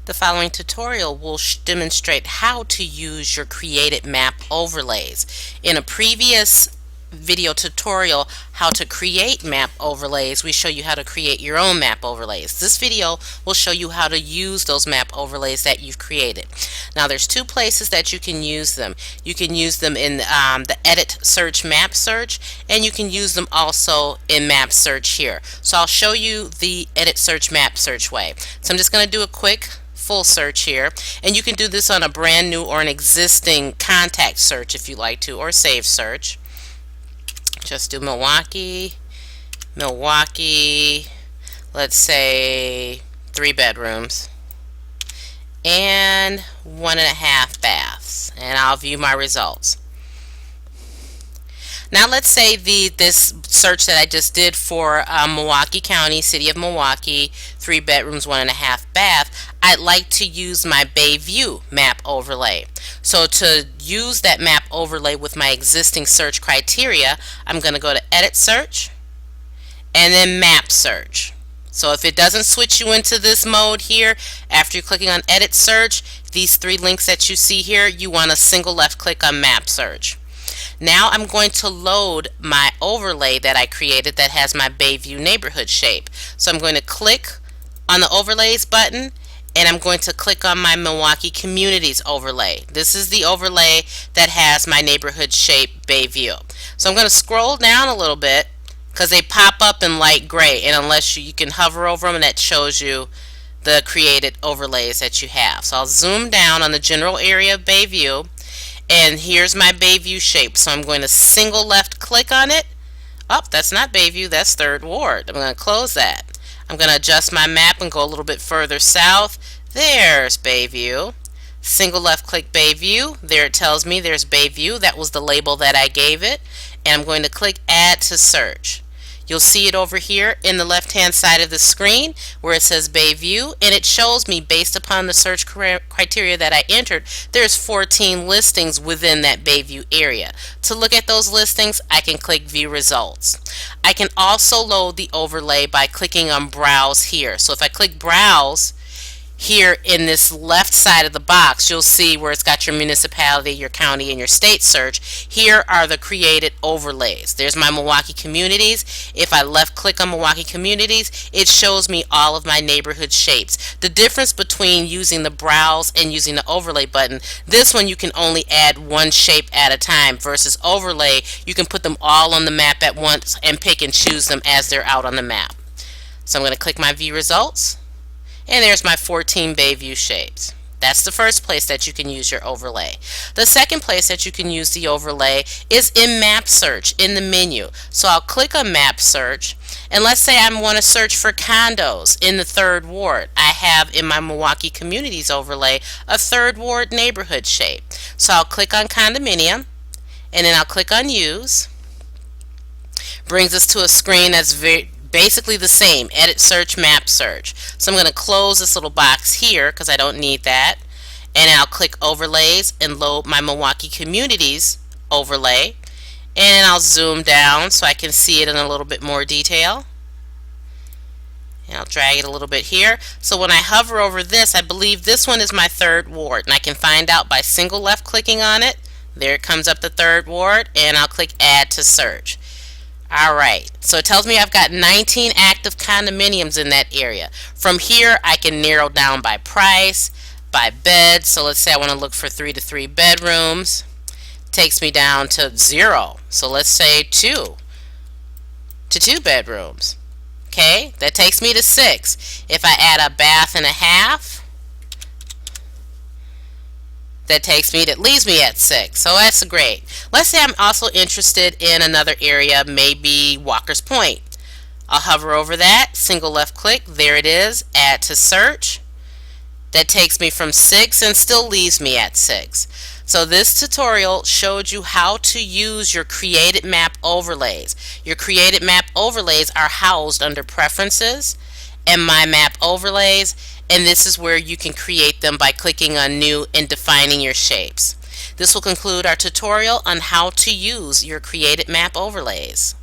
The following tutorial will demonstrate how to use your created map overlays. In a previous video tutorial, how to create map overlays, we show you how to create your own map overlays. This video will show you how to use those map overlays that you've created. Now there's two places that you can use them. You can use them in the edit search map search, and you can use them also in map search here. So I'll show you the edit search map search way. So I'm just going to do a quick full search here, and you can do this on a brand new or an existing contact search if you like to, or save search. Just do Milwaukee, let's say 3 bedrooms and 1.5 baths, and I'll view my results. Now let's say this search that I just did for Milwaukee County, City of Milwaukee, 3 bedrooms, 1.5 bath, I'd like to use my Bayview map overlay. So to use that map overlay with my existing search criteria, I'm going to go to Edit Search and then Map Search. So if it doesn't switch you into this mode here, after you're clicking on Edit Search, these 3 links that you see here, you want to single left click on Map Search. Now I'm going to load my overlay that I created that has my Bayview neighborhood shape. So I'm going to click on the Overlays button, and I'm going to click on my Milwaukee Communities overlay. This is the overlay that has my neighborhood shape Bayview. So I'm going to scroll down a little bit because they pop up in light gray, and unless you can hover over them, and that shows you the created overlays that you have. So I'll zoom down on the general area of Bayview, and here's my Bayview shape. So I'm going to single left click on it. Oh, that's not Bayview, that's 3rd Ward. I'm going to close that. I'm going to adjust my map and go a little bit further south. There's Bayview. Single left click Bayview. There it tells me there's Bayview. That was the label that I gave it. And I'm going to click Add to Search. You'll see it over here in the left hand side of the screen where it says Bayview, and it shows me, based upon the search criteria that I entered, there's 14 listings within that Bayview area. To look at those listings, I can click View Results. I can also load the overlay by clicking on Browse here. So if I click Browse, here in this left side of the box, you'll see where it's got your municipality, your county, and your state search. Here are the created overlays. There's my Milwaukee Communities. If I left click on Milwaukee Communities, it shows me all of my neighborhood shapes. The difference between using the Browse and using the Overlay button, this one you can only add one shape at a time, versus Overlay, you can put them all on the map at once and pick and choose them as they're out on the map. So I'm going to click my View Results. And there's my 14 Bayview shapes. That's the first place that you can use your overlay. The second place that you can use the overlay is in Map Search in the menu. So I'll click on Map Search, and let's say I want to search for condos in the 3rd Ward. I have in my Milwaukee Communities overlay a 3rd Ward neighborhood shape. So I'll click on Condominium, and then I'll click on Use. Brings us to a screen that's basically the same, Edit Search, Map Search. So I'm going to close this little box here because I don't need that, and I'll click Overlays and load my Milwaukee Communities overlay, and I'll zoom down so I can see it in a little bit more detail, and I'll drag it a little bit here. So when I hover over this, I believe this one is my 3rd Ward, and I can find out by single left clicking on it. There it comes up, the 3rd Ward, and I'll click Add to Search. Alright, so it tells me I've got 19 active condominiums in that area. From here I can narrow down by price, by bed. So let's say I want to look for 3 to 3 bedrooms. Takes me down to 0. So let's say 2 to 2 bedrooms. Okay, that takes me to 6. If I add a bath and a half, that leaves me at 6. So that's great. Let's say I'm also interested in another area, maybe Walker's Point. I'll hover over that, single left click, there it is, Add to Search. That takes me from 6 and still leaves me at 6. So this tutorial showed you how to use your created map overlays. Your created map overlays are housed under Preferences and My Map Overlays, and this is where you can create them by clicking on New and defining your shapes. This will conclude our tutorial on how to use your created map overlays.